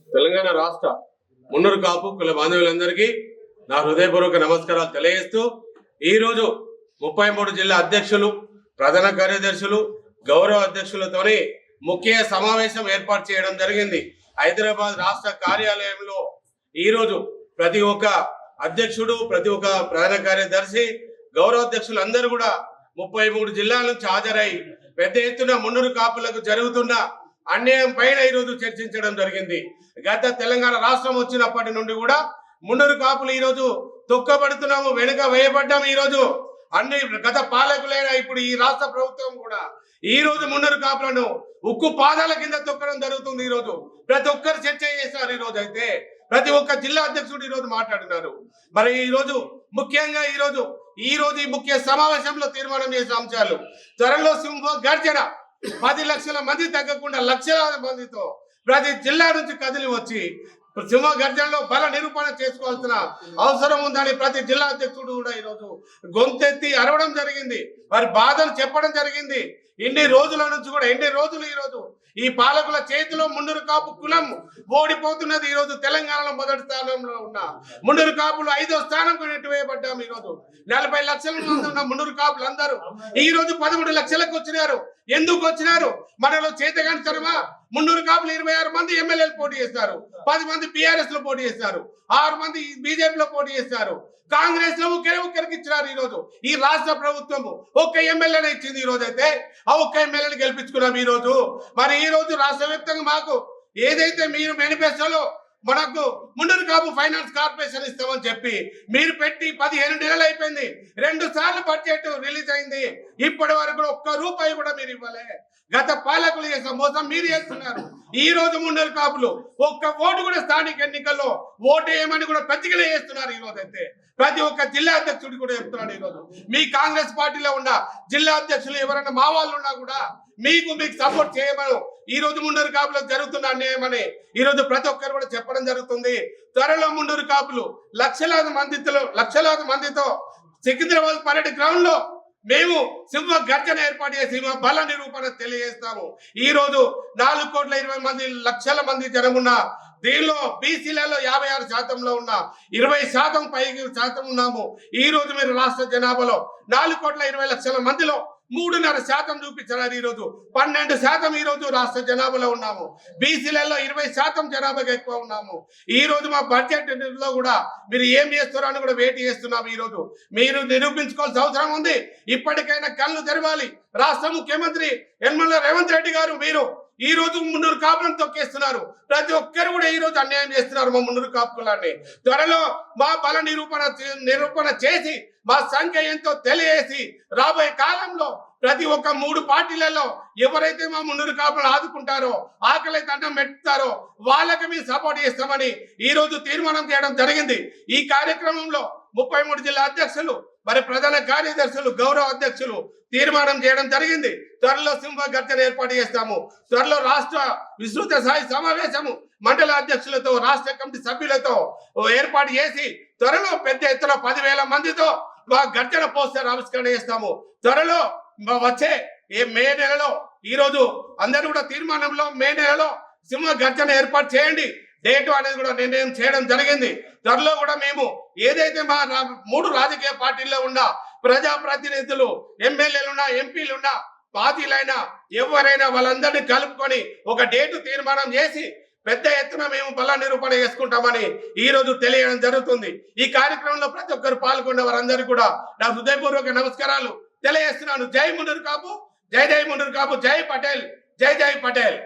తెలంగాణ రాష్ట్ర మున్నూరు కాపు కుల బాంధవులందరికీ నా హృదయపూర్వక నమస్కారాలు తెలియజేస్తూ ఈరోజు 33 జిల్లా అధ్యక్షులు, ప్రధాన కార్యదర్శులు, గౌరవ అధ్యక్షులతోనే ముఖ్య సమావేశం ఏర్పాటు చేయడం జరిగింది. హైదరాబాద్ రాష్ట్ర కార్యాలయంలో ఈరోజు ప్రతి ఒక్క అధ్యక్షుడు, ప్రతి ఒక్క ప్రధాన కార్యదర్శి, గౌరవ అధ్యక్షులు అందరూ కూడా 33 జిల్లాల నుంచి హాజరై పెద్ద ఎత్తున మున్నూరు కాపులకు జరుగుతున్న అన్యాయం పైన ఈరోజు చర్చించడం జరిగింది. గత తెలంగాణ రాష్ట్రం వచ్చినప్పటి నుండి కూడా మున్నూరు కాపులు ఈరోజు తొక్కబడుతున్నాము, వెనుక వేయబడ్డాము. ఈరోజు అన్ని గత పాలకులైన ఇప్పుడు ఈ రాష్ట్ర ప్రభుత్వం కూడా ఈ రోజు మున్నూరు కాపులను ఉక్కు పాదాల కింద తొక్కడం జరుగుతుంది. ఈ రోజు ప్రతి ఒక్కరు చర్చ చేశారు. ఈ రోజు అయితే ప్రతి ఒక్క జిల్లా అధ్యక్షుడు ఈ రోజు మాట్లాడినారు. మరి ఈ రోజు ముఖ్యంగా ఈ రోజు ఈ ముఖ్య సమావేశంలో తీర్మానం చేసే అంశాలు త్వరలో సింహ గర్జన 10 లక్షల మంది తగ్గకుండా లక్షలాది మందితో ప్రతి జిల్లా నుంచి కదిలి వచ్చి సింహ గర్జనలో బల నిరూపణ చేసుకోవాల్సిన అవసరం ఉందని ప్రతి జిల్లా అధ్యక్షుడు కూడా ఈరోజు గొంతెత్తి అరవడం జరిగింది. వారి బాధను చెప్పడం జరిగింది. ఎన్ని రోజుల నుంచి కూడా ఈరోజు ఈ పాలకుల చేతిలో మున్నూరు కాపు కులం ఓడిపోతున్నది. ఈరోజు తెలంగాణలో మొదటి స్థానంలో ఉన్న మున్నూరు కాపులు 5వ స్థానంకు నెట్టివేయబడ్డాము. ఈరోజు 40 లక్షల మంది ఉన్న మున్నూరు కాపులు అందరూ ఈ రోజు 13 లక్షలకు వచ్చినారు. ఎందుకు వచ్చినారు? మనలో చేతగాంచరమా? మున్నూరు కాపులు 26 మంది ఎమ్మెల్యేలు పోటీ చేస్తారు, 10 మంది బీఆర్ఎస్ లో పోటీ చేస్తారు, 6 మంది బీజేపీలో పోటీ చేస్తారు, కాంగ్రెస్ లో ఒక్కరికి ఇచ్చినారు. ఈ రోజు ఈ రాష్ట్ర ప్రభుత్వము ఒక్క ఎమ్మెల్యేనే ఇచ్చింది. ఈ రోజు అయితే ఆ ఒక్క ఎమ్మెల్యేని గెలిపించుకున్నాం. ఈ రోజు మరి ఈ రోజు రాష్ట్ర వ్యాప్తంగా మాకు ఏదైతే మీరు మేనిఫెస్టోలో మనకు మున్నూరు కాపు ఫైనాన్స్ కార్పొరేషన్ ఇస్తామని చెప్పి మీరు పెట్టి 15 నెలలు అయిపోయింది. 2 సార్లు బడ్జెట్ రిలీజ్ అయింది. ఇప్పటి వరకు ఒక్క రూపాయి కూడా మీరు ఇవ్వలే. గత పాలకులు చేసిన మోసం మీరు చేస్తున్నారు. ఈ రోజు మున్నూరు కాపులు ఒక్క ఓటు కూడా స్థానిక ఎన్నికల్లో ఓటు వేయమని కూడా ప్రతిజ్ఞ చేస్తున్నారు. ఈ రోజు అయితే ప్రతి ఒక్క జిల్లా అధ్యక్షుడు కూడా చెప్తున్నాడు. ఈ రోజు మీ కాంగ్రెస్ పార్టీలో ఉన్న జిల్లా అధ్యక్షులు ఎవరైనా మా వాళ్ళు ఉన్నా కూడా మీకు సపోర్ట్ చేయమని ఈ రోజు మున్నూరు కాపులకు జరుగుతున్న అన్యాయమని ఈ రోజు ప్రతి ఒక్కరు కూడా చెప్పడం జరుగుతుంది. త్వరలో మున్నూరు కాపులు లక్షలాది మందితో సికింద్రాబాద్ పరేడ్ గ్రౌండ్ లో మేము సింహ గర్జన ఏర్పాటు చేసి మా బల నిరూపణ తెలియజేస్తాము. ఈ రోజు 4,20,00,000 మంది జనమున్న దీనిలో బీసీలలో 56% ఉన్న 20% పైకి శాతం ఉన్నాము. ఈ రోజు మీరు రాష్ట్ర జనాభాలో 4,20,00,000 మందిలో 3.5% చూపించారు. ఈ రోజు 12% ఈ రోజు రాష్ట్ర జనాభాలో ఉన్నాము. బీసీలలో 20% జనాభాగా ఎక్కువ ఉన్నాము. ఈ రోజు మా బడ్జెట్ లో కూడా మీరు ఏం చేస్తారో అని కూడా వెయిట్ చేస్తున్నాము. ఈ రోజు మీరు నిరూపించుకోవాల్సిన అవసరం ఉంది. ఇప్పటికైనా కళ్ళు తెరవాలి. రాష్ట్ర ముఖ్యమంత్రి యనమల రేవంత్ రెడ్డి గారు మీరు ఈ రోజు మున్నూరు కాపులను తొక్కేస్తున్నారు. ప్రతి ఒక్కరు కూడా ఈ రోజు అన్యాయం చేస్తున్నారు మా మున్నూరు కాపులాన్ని. త్వరలో మా బల నిరూపణ చేసి మా సంఖ్య ఎంతో తెలియజేసి రాబోయే కాలంలో ప్రతి ఒక్క 3 పార్టీలలో ఎవరైతే మా మున్నూరు కాపులను ఆదుకుంటారో, ఆకలి దండం పెడతారో వాళ్ళకి మేము సపోర్ట్ చేస్తామని ఈ రోజు తీర్మానం చేయడం జరిగింది. ఈ కార్యక్రమంలో 33 జిల్లా అధ్యక్షులు, మరి ప్రధాన కార్యదర్శులు, గౌరవ అధ్యక్షులు తీర్మానం చేయడం జరిగింది. త్వరలో సింహ గర్జన ఏర్పాటు చేస్తాము. త్వరలో రాష్ట్ర విస్తృత స్థాయి సమావేశము మండల అధ్యక్షులతో, రాష్ట్ర కమిటీ సభ్యులతో ఏర్పాటు చేసి త్వరలో పెద్ద ఎత్తున 10,000 మందితో మా గర్జన పోస్టర్ ఆవిష్కరణ చేస్తాము. త్వరలో వచ్చే మే నెలలో ఈ రోజు అందరూ కూడా తీర్మానంలో మే నెలలో సింహ గర్జన ఏర్పాటు చేయండి. డేటు అనేది కూడా నిర్ణయం చేయడం జరిగింది. త్వరలో కూడా మేము ఏదైతే మా 3 రాజకీయ పార్టీల్లో ఉన్న ప్రజాప్రతినిధులు, ఎమ్మెల్యేలున్నా, ఎంపీలున్నా, పార్టీలైనా ఎవరైనా వాళ్ళందరినీ కలుపుకొని ఒక డేటు తీర్మానం చేసి పెద్ద ఎత్తున మేము బల నిరూపణ చేసుకుంటామని ఈ రోజు తెలియడం జరుగుతుంది. ఈ కార్యక్రమంలో ప్రతి ఒక్కరు పాల్గొన్న వారందరికీ కూడా నా హృదయపూర్వక నమస్కారాలు తెలియజేస్తున్నాను. జై మున్నూరు కాపు, జై మున్నూరు కాపు, జై పటేల్, జై పటేల్.